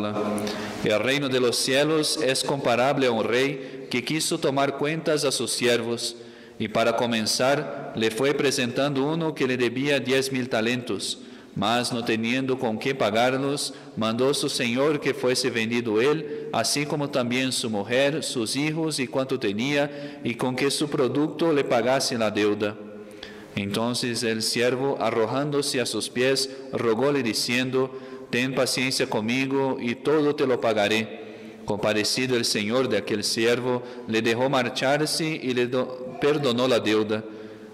parábola: el reino de los cielos es comparable a un rey que quiso tomar cuentas a sus siervos, y para comenzar le fue presentando uno que le debía 10,000 talentos. Mas no teniendo con qué pagarlos, mandó su señor que fuese vendido él, así como también su mujer, sus hijos y cuanto tenía, y con que su producto le pagase la deuda. Entonces el siervo, arrojándose a sus pies, rogóle diciendo: ten paciencia conmigo y todo te lo pagaré. Compadecido el señor de aquel siervo, le dejó marcharse y le perdonó la deuda.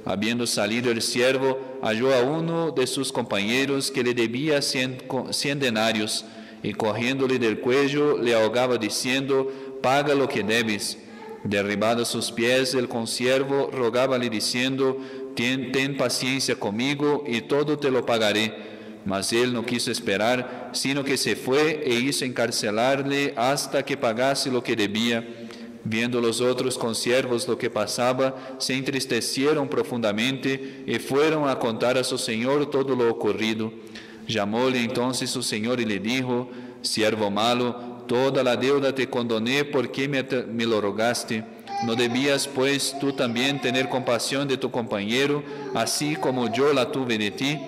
Habiendo salido el siervo, halló a uno de sus compañeros que le debía 100 denarios, y cogiéndole del cuello le ahogaba diciendo: paga lo que debes. Derribado a sus pies el consiervo, rogábale diciendo: ten paciencia conmigo y todo te lo pagaré. Mas él no quiso esperar, sino que se fue e hizo encarcelarle hasta que pagase lo que debía. Viendo los otros consiervos lo que pasaba, se entristecieron profundamente y fueron a contar a su señor todo lo ocurrido. Llamóle entonces su señor y le dijo: siervo malo, toda la deuda te condoné porque me lo rogaste. ¿No debías pues tú también tener compasión de tu compañero, así como yo la tuve de ti?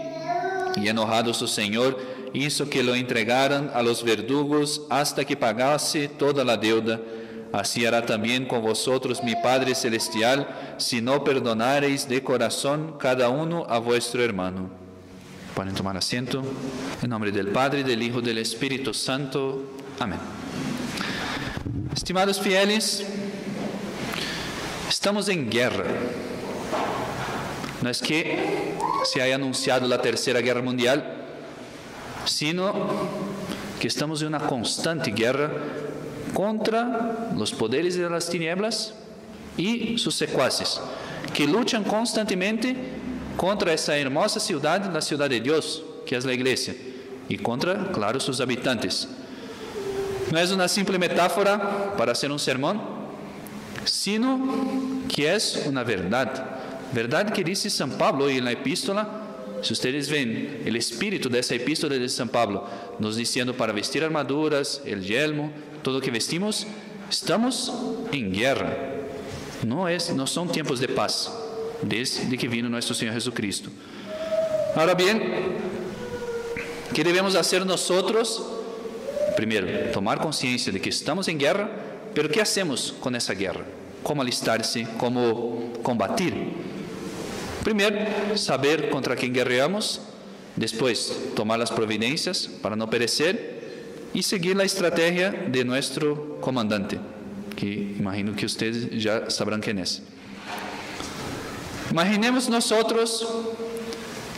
Y enojado su señor, hizo que lo entregaran a los verdugos hasta que pagase toda la deuda. Así hará también con vosotros mi Padre Celestial, si no perdonareis de corazón cada uno a vuestro hermano. Pueden tomar asiento. En nombre del Padre, del Hijo y del Espíritu Santo. Amén. Estimados fieles, estamos en guerra. No es que se haya anunciado la Tercera Guerra Mundial, sino que estamos en una constante guerra contra los poderes de las tinieblas y sus secuaces, que luchan constantemente contra esa hermosa ciudad, la ciudad de Dios, que es la iglesia, y contra, claro, sus habitantes. No es una simple metáfora para hacer un sermón, sino que es una verdad. Verdad que dice San Pablo en la epístola. Si ustedes ven el espíritu de esa epístola de San Pablo, nos diciendo para vestir armaduras, el yelmo, todo lo que vestimos, estamos en guerra. No son tiempos de paz, desde que vino nuestro Señor Jesucristo. Ahora bien, ¿qué debemos hacer nosotros? Primero, tomar conciencia de que estamos en guerra, pero ¿qué hacemos con esa guerra? ¿Cómo alistarse? ¿Cómo combatir? Primero, saber contra quién guerreamos. Después, tomar las providencias para no perecer y seguir la estrategia de nuestro comandante, que imagino que ustedes ya sabrán quién es. Imaginemos nosotros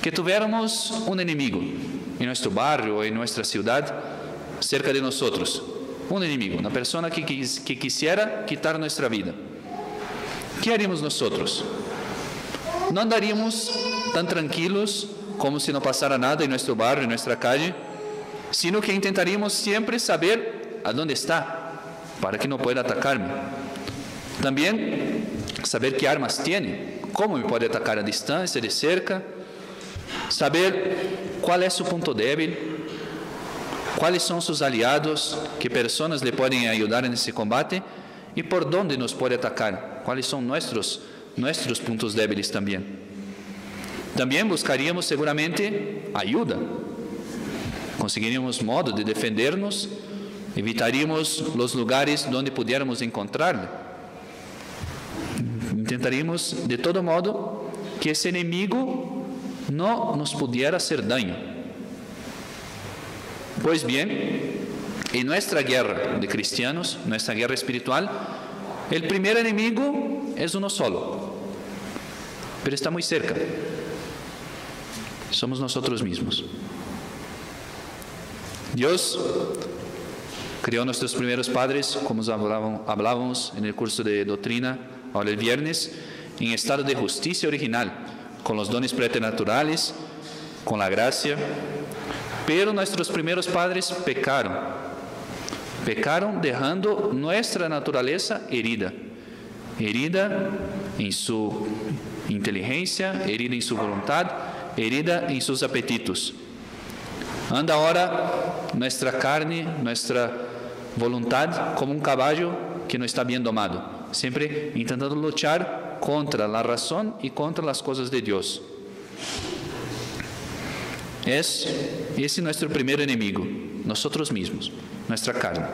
que tuviéramos un enemigo en nuestro barrio o en nuestra ciudad, cerca de nosotros. Un enemigo, una persona que quisiera quitar nuestra vida. ¿Qué haríamos nosotros? No andaríamos tan tranquilos como si no pasara nada en nuestro barrio, en nuestra calle, sino que intentaríamos siempre saber a dónde está, para que no pueda atacarme. También saber qué armas tiene, cómo me puede atacar a distancia, de cerca, saber cuál es su punto débil, cuáles son sus aliados, qué personas le pueden ayudar en ese combate y por dónde nos puede atacar, cuáles son nuestros puntos débiles también. También buscaríamos seguramente ayuda. Conseguiríamos modo de defendernos, evitaríamos los lugares donde pudiéramos encontrarle. Intentaríamos de todo modo que ese enemigo no nos pudiera hacer daño. Pues bien, en nuestra guerra de cristianos, nuestra guerra espiritual, el primer enemigo es uno solo, pero está muy cerca. Somos nosotros mismos. Dios creó a nuestros primeros padres, como hablábamos en el curso de doctrina, ahora el viernes, en estado de justicia original, con los dones preternaturales, con la gracia. Pero nuestros primeros padres pecaron dejando nuestra naturaleza herida en su inteligencia, herida en su voluntad, herida en sus apetitos. Anda ahora nuestra carne, nuestra voluntad como un caballo que no está bien domado, siempre intentando luchar contra la razón y contra las cosas de Dios. Ese es nuestro primer enemigo, nosotros mismos, nuestra carne.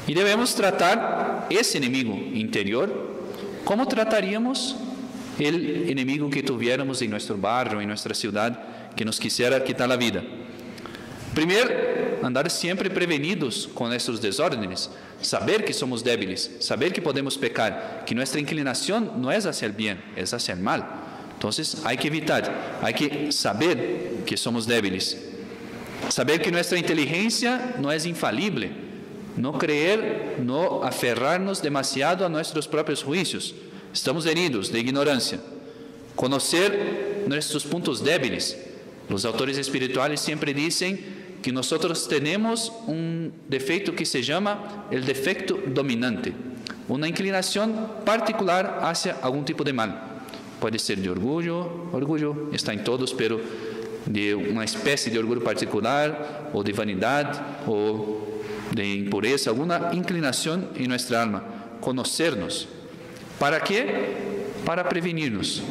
Y debemos tratar ese enemigo interior como trataríamos el enemigo que tuviéramos en nuestro barrio, en nuestra ciudad, que nos quisiera quitar la vida. Primero, andar siempre prevenidos con nuestros desórdenes, saber que somos débiles, saber que podemos pecar, que nuestra inclinación no es hacia el bien, es hacia el mal. Entonces hay que evitar, hay que saber que somos débiles, saber que nuestra inteligencia no es infalible, no creer, no aferrarnos demasiado a nuestros propios juicios. Estamos heridos de ignorancia. Conocer nuestros puntos débiles. Los autores espirituales siempre dicen que nosotros tenemos un defecto que se llama el defecto dominante, una inclinación particular hacia algún tipo de mal. Puede ser de orgullo, orgullo está en todos, pero de una especie de orgullo particular, o de vanidad, o de impureza, alguna inclinación en nuestra alma. Conocernos. ¿Para qué? Para prevenirnos.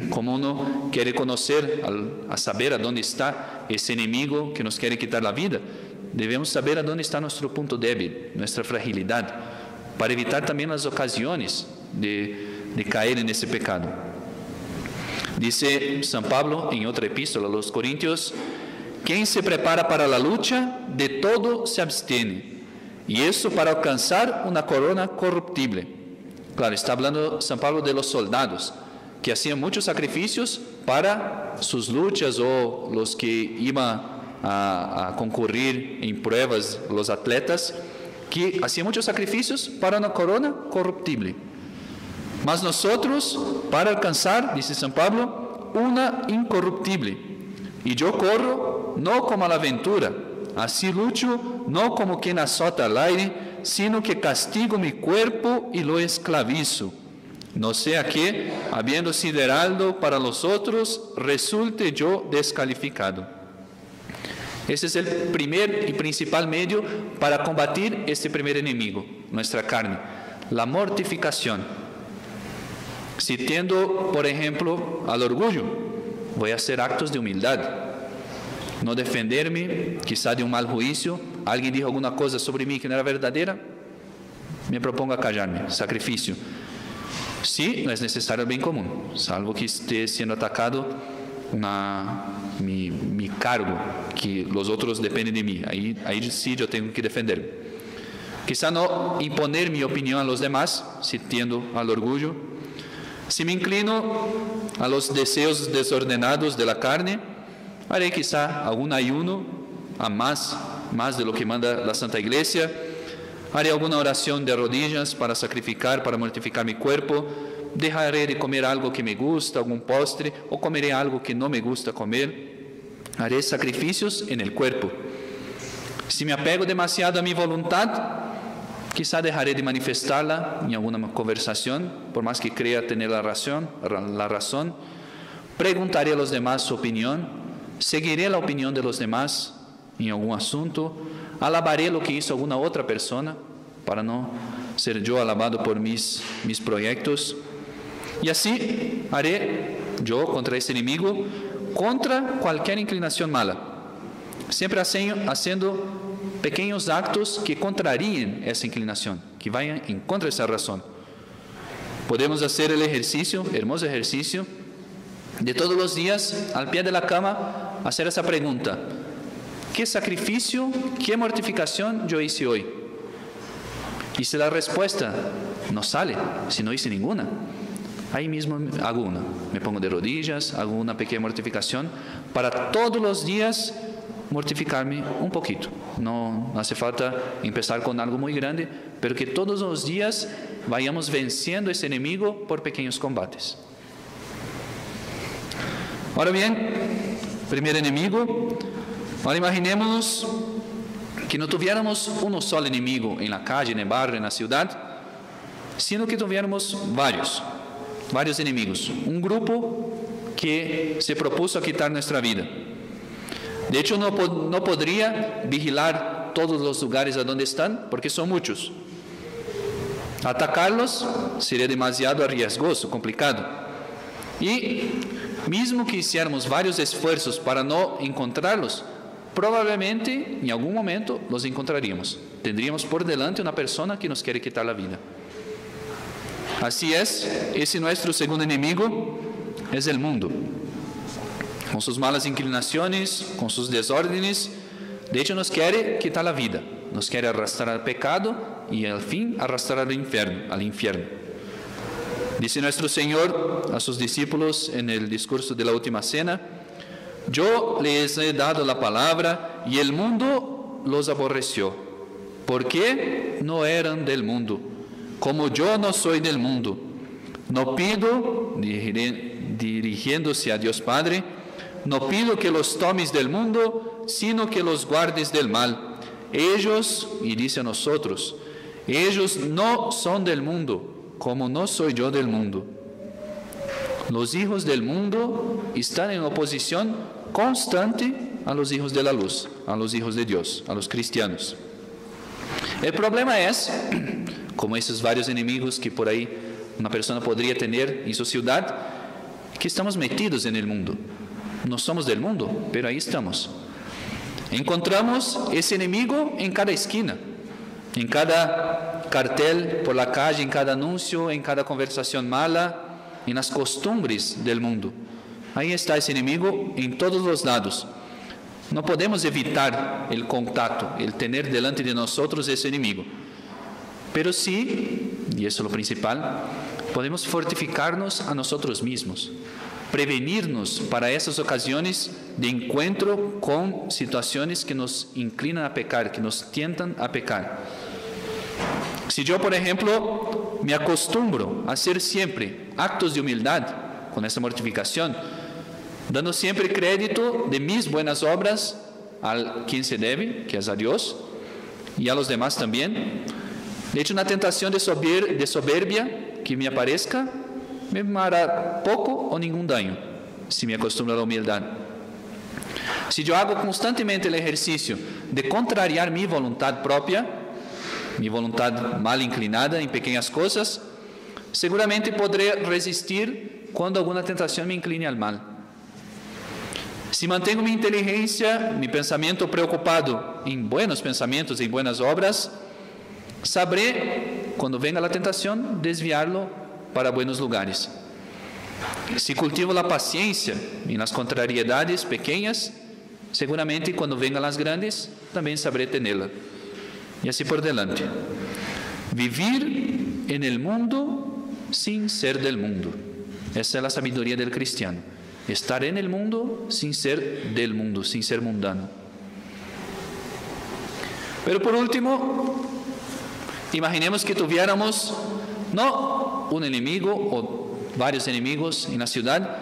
Como uno quiere conocer, a saber a dónde está ese enemigo que nos quiere quitar la vida, debemos saber a dónde está nuestro punto débil, nuestra fragilidad, para evitar también las ocasiones de caer en ese pecado. Dice San Pablo en otra epístola a los Corintios: quien se prepara para la lucha, de todo se abstiene, y eso para alcanzar una corona corruptible. Claro, está hablando San Pablo de los soldados, que hacían muchos sacrificios para sus luchas, o los que iban a concurrir en pruebas, los atletas, que hacían muchos sacrificios para una corona corruptible. Mas nosotros, para alcanzar, dice San Pablo, una incorruptible. Y yo corro no como a la aventura, así lucho no como quien azota al aire, sino que castigo mi cuerpo y lo esclavizo. No sea que, habiendo sido heraldo para los otros, resulte yo descalificado. Ese es el primer y principal medio para combatir este primer enemigo, nuestra carne, la mortificación. Si tiendo, por ejemplo, al orgullo, voy a hacer actos de humildad, no defenderme, quizá de un mal juicio. Alguien dijo alguna cosa sobre mí que no era verdadera, me propongo a callarme, sacrificio. Sí, no es necesario el bien común, salvo que esté siendo atacado mi cargo, que los otros dependen de mí, ahí sí yo tengo que defenderme. Quizá no imponer mi opinión a los demás, si tiendo al orgullo. Si me inclino a los deseos desordenados de la carne, haré quizá algún ayuno, a más de lo que manda la Santa Iglesia. Haré alguna oración de rodillas para sacrificar, para mortificar mi cuerpo. Dejaré de comer algo que me gusta, algún postre, o comeré algo que no me gusta comer. Haré sacrificios en el cuerpo. Si me apego demasiado a mi voluntad, quizá dejaré de manifestarla en alguna conversación, por más que crea tener la razón. Preguntaré a los demás su opinión, seguiré la opinión de los demás en algún asunto, alabaré lo que hizo alguna otra persona, para no ser yo alabado por mis proyectos. Y así haré yo contra ese enemigo, contra cualquier inclinación mala, siempre haciendo pequeños actos que contraríen esa inclinación, que vayan en contra de esa razón. Podemos hacer el ejercicio, hermoso ejercicio, de todos los días, al pie de la cama, hacer esa pregunta: ¿qué sacrificio, qué mortificación yo hice hoy? Y si la respuesta no sale, si no hice ninguna, ahí mismo hago una, me pongo de rodillas, hago una pequeña mortificación, para todos los días mortificarme un poquito. No hace falta empezar con algo muy grande, pero que todos los días vayamos venciendo ese enemigo por pequeños combates. Ahora bien, primer enemigo. Ahora imaginémonos que no tuviéramos uno solo enemigo en la calle, en el barrio, en la ciudad, sino que tuviéramos varios enemigos. Un grupo que se propuso a quitar nuestra vida. De hecho, no podría vigilar todos los lugares a donde están, porque son muchos. Atacarlos sería demasiado riesgoso, complicado. Y mismo que hiciéramos varios esfuerzos para no encontrarlos, probablemente en algún momento los encontraríamos. Tendríamos por delante una persona que nos quiere quitar la vida. Así es, ese nuestro segundo enemigo es el mundo, con sus malas inclinaciones, con sus desórdenes. De hecho, nos quiere quitar la vida, nos quiere arrastrar al pecado y al fin arrastrar al infierno. Dice nuestro Señor a sus discípulos en el discurso de la última cena: yo les he dado la palabra y el mundo los aborreció, porque no eran del mundo, como yo no soy del mundo. No pido, dirigiéndose a Dios Padre, no pido que los tomes del mundo, sino que los guardes del mal. Ellos, y dice a nosotros, ellos no son del mundo, como no soy yo del mundo. Los hijos del mundo están en oposición constante a los hijos de la luz, a los hijos de Dios, a los cristianos. El problema es, como esos varios enemigos que por ahí una persona podría tener en su ciudad, que estamos metidos en el mundo. No somos del mundo, pero ahí estamos. Encontramos ese enemigo en cada esquina, en cada cartel por la calle, en cada anuncio, en cada conversación mala, en las costumbres del mundo. Ahí está ese enemigo en todos los lados. No podemos evitar el contacto, el tener delante de nosotros ese enemigo. Pero sí, y eso es lo principal, podemos fortificarnos a nosotros mismos, prevenirnos para esas ocasiones de encuentro con situaciones que nos inclinan a pecar, que nos tientan a pecar. Si yo, por ejemplo, me acostumbro a hacer siempre actos de humildad con esa mortificación, dando siempre crédito de mis buenas obras a quien se debe, que es a Dios, y a los demás también. De hecho, una tentación de soberbia que me aparezca me hará poco o ningún daño si me acostumbro a la humildad. Si yo hago constantemente el ejercicio de contrariar mi voluntad propia, mi voluntad mal inclinada en pequeñas cosas, seguramente podré resistir cuando alguna tentación me incline al mal. Si mantengo mi inteligencia, mi pensamiento preocupado en buenos pensamientos, en buenas obras, sabré, cuando venga la tentación, desviarlo para buenos lugares. Si cultivo la paciencia en las contrariedades pequeñas, seguramente cuando vengan las grandes, también sabré tenerla. Y así por delante. Vivir en el mundo sin ser del mundo. Esa es la sabiduría del cristiano. Estar en el mundo sin ser del mundo, sin ser mundano. Pero por último, imaginemos que tuviéramos no un enemigo o varios enemigos en la ciudad,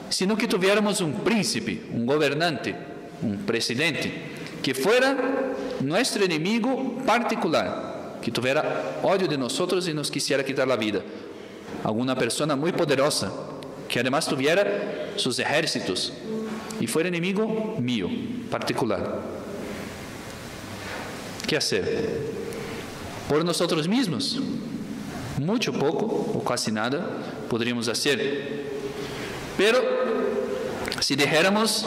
sino que tuviéramos un príncipe, un gobernante, un presidente, que fuera nuestro enemigo particular, que tuviera odio de nosotros y nos quisiera quitar la vida. Alguna persona muy poderosa, que además tuviera sus ejércitos y fuera enemigo mío, particular. ¿Qué hacer? Por nosotros mismos, mucho, poco o casi nada podríamos hacer. Pero si dijéramos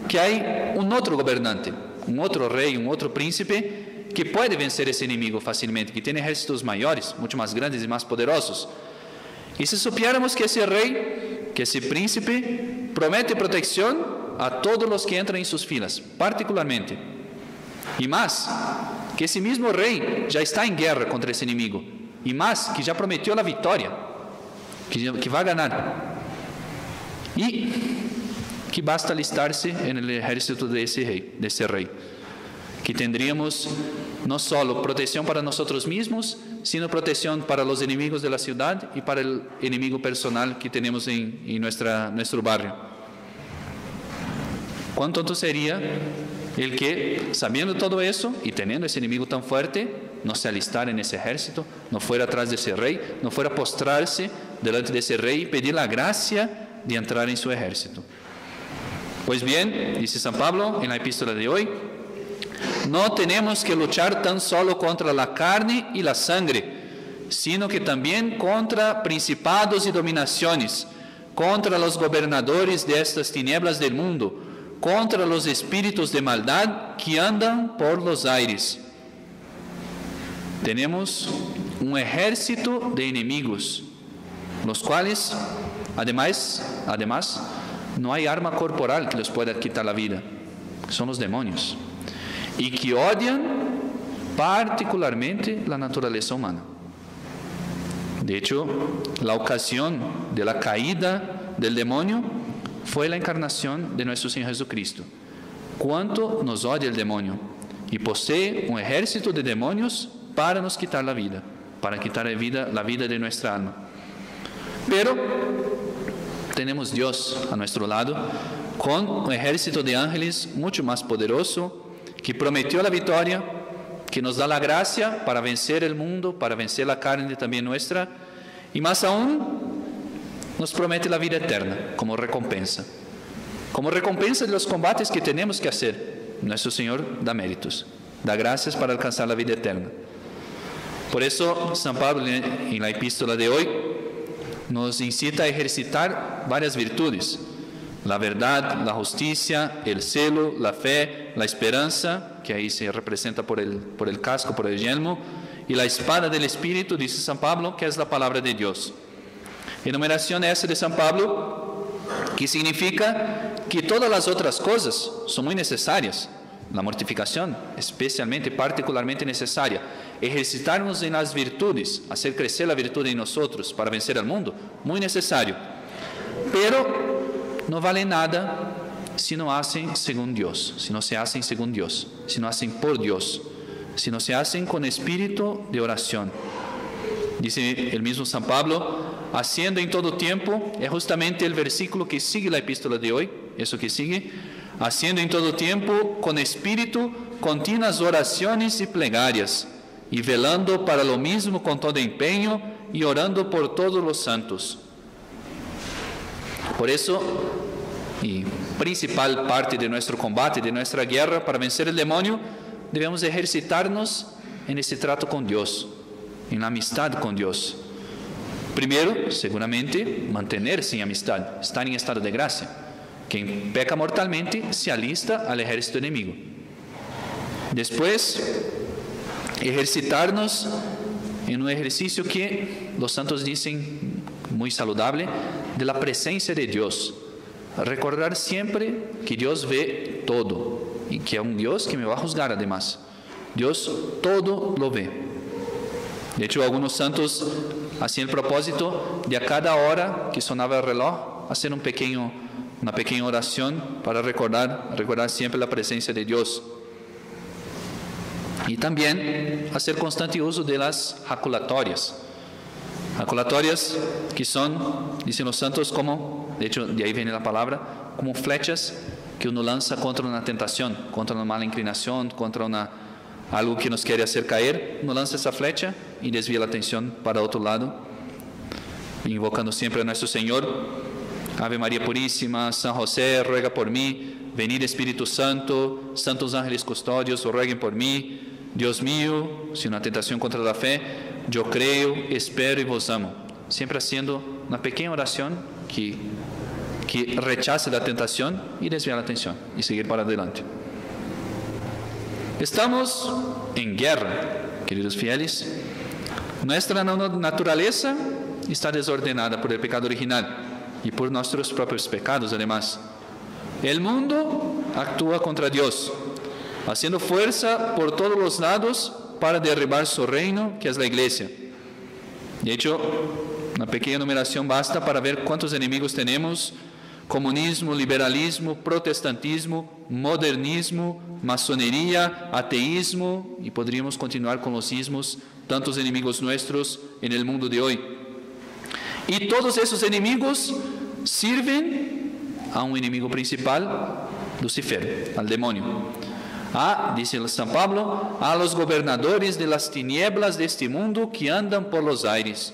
que hay un otro gobernante, un otro rey, un otro príncipe que puede vencer ese enemigo fácilmente, que tiene ejércitos mayores, mucho más grandes y más poderosos. Y si supiéramos que ese rey, que ese príncipe promete protección a todos los que entran en sus filas, particularmente. Y más, que ese mismo rey ya está en guerra contra ese enemigo. Y más, que ya prometió la victoria, que va a ganar. Y que basta alistarse en el ejército de ese rey. Que tendríamos no solo protección para nosotros mismos, sino protección para los enemigos de la ciudad y para el enemigo personal que tenemos en nuestro barrio. ¿Cuán tonto sería el que, sabiendo todo eso y teniendo ese enemigo tan fuerte, no se alistara en ese ejército, no fuera atrás de ese rey, no fuera a postrarse delante de ese rey y pedir la gracia de entrar en su ejército? Pues bien, dice San Pablo en la epístola de hoy, no tenemos que luchar tan solo contra la carne y la sangre, sino que también contra principados y dominaciones, contra los gobernadores de estas tinieblas del mundo, contra los espíritus de maldad que andan por los aires. Tenemos un ejército de enemigos, los cuales, además, no hay arma corporal que les pueda quitar la vida. Son los demonios. Y que odian particularmente la naturaleza humana. De hecho, la ocasión de la caída del demonio fue la encarnación de nuestro Señor Jesucristo. ¿Cuánto nos odia el demonio? Y posee un ejército de demonios para nos quitar la vida, para quitar la vida de nuestra alma. Pero tenemos Dios a nuestro lado, con un ejército de ángeles mucho más poderoso, que prometió la victoria, que nos da la gracia para vencer el mundo, para vencer la carne también nuestra, y más aún nos promete la vida eterna como recompensa de los combates que tenemos que hacer. Nuestro Señor da méritos, da gracias para alcanzar la vida eterna. Por eso San Pablo en la epístola de hoy nos incita a ejercitar varias virtudes: la verdad, la justicia, el celo, la fe, la esperanza, que ahí se representa por el casco, por el yelmo, y la espada del Espíritu, dice San Pablo, que es la palabra de Dios. Enumeración esa de San Pablo, que significa que todas las otras cosas son muy necesarias. La mortificación, especialmente, particularmente necesaria. Ejercitarnos en las virtudes, hacer crecer la virtud en nosotros para vencer al mundo, muy necesario. Pero no vale nada si no hacen según Dios, si no se hacen según Dios, si no hacen por Dios, si no se hacen con espíritu de oración. Dice el mismo San Pablo, haciendo en todo tiempo, es justamente el versículo que sigue la epístola de hoy, eso que sigue, haciendo en todo tiempo con espíritu continuas oraciones y plegarias, y velando para lo mismo con todo empeño y orando por todos los santos. Por eso, y principal parte de nuestro combate, de nuestra guerra para vencer el demonio, debemos ejercitarnos en ese trato con Dios, en la amistad con Dios. Primero, seguramente, mantenerse en amistad, estar en estado de gracia. Quien peca mortalmente se alista al ejército enemigo. Después, ejercitarnos en un ejercicio que los santos dicen muy saludable, de la presencia de Dios. Recordar siempre que Dios ve todo y que es un Dios que me va a juzgar además. Dios todo lo ve. De hecho, algunos santos hacían el propósito de a cada hora que sonaba el reloj hacer una pequeña oración para recordar siempre la presencia de Dios. Y también hacer constante uso de las jaculatorias. Jaculatorias que son, dicen los santos, como, de hecho de ahí viene la palabra, como flechas que uno lanza contra una tentación, contra una mala inclinación, contra algo que nos quiere hacer caer. Uno lanza esa flecha y desvía la atención para otro lado, invocando siempre a nuestro Señor. Ave María Purísima, San José, ruega por mí. Venid Espíritu Santo, santos ángeles custodios, rueguen por mí. Dios mío, si una tentación contra la fe, yo creo, espero y vos amo. Siempre haciendo una pequeña oración que rechace la tentación y desvíe la atención y seguir para adelante. Estamos en guerra, queridos fieles. Nuestra naturaleza está desordenada por el pecado original y por nuestros propios pecados además. El mundo actúa contra Dios, haciendo fuerza por todos los lados para derribar su reino, que es la Iglesia. De hecho, una pequeña enumeración basta para ver cuántos enemigos tenemos: comunismo, liberalismo, protestantismo, modernismo, masonería, ateísmo, y podríamos continuar con los ismos, tantos enemigos nuestros en el mundo de hoy. Y todos esos enemigos sirven a un enemigo principal, Lucifer, al demonio. Dice San Pablo, a los gobernadores de las tinieblas de este mundo que andan por los aires.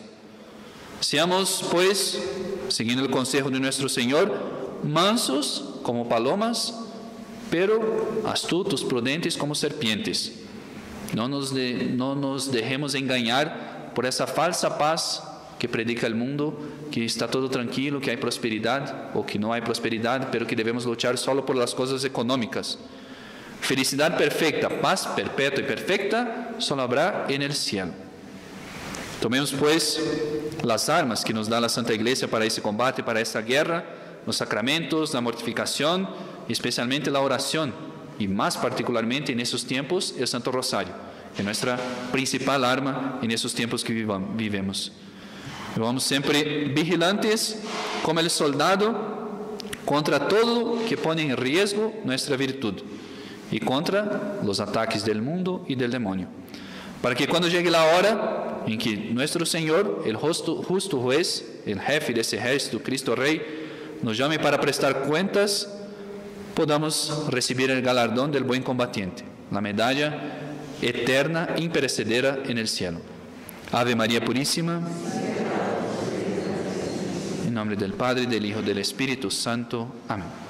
Seamos, pues, siguiendo el consejo de nuestro Señor, mansos como palomas, pero astutos, prudentes como serpientes. No nos dejemos engañar por esa falsa paz que predica el mundo, que está todo tranquilo, que hay prosperidad o que no hay prosperidad, pero que debemos luchar solo por las cosas económicas. Felicidad perfecta, paz perpetua y perfecta, solo habrá en el cielo. Tomemos pues las armas que nos da la Santa Iglesia para ese combate, para esta guerra, los sacramentos, la mortificación, especialmente la oración, y más particularmente en esos tiempos el Santo Rosario, que es nuestra principal arma en esos tiempos que vivemos. Vamos siempre vigilantes como el soldado contra todo que pone en riesgo nuestra virtud y contra los ataques del mundo y del demonio, para que cuando llegue la hora en que nuestro Señor, el justo juez, el jefe de ese ejército, Cristo Rey, nos llame para prestar cuentas, podamos recibir el galardón del buen combatiente, la medalla eterna, imperecedera en el cielo. Ave María Purísima. En nombre del Padre, del Hijo y del Espíritu Santo. Amén.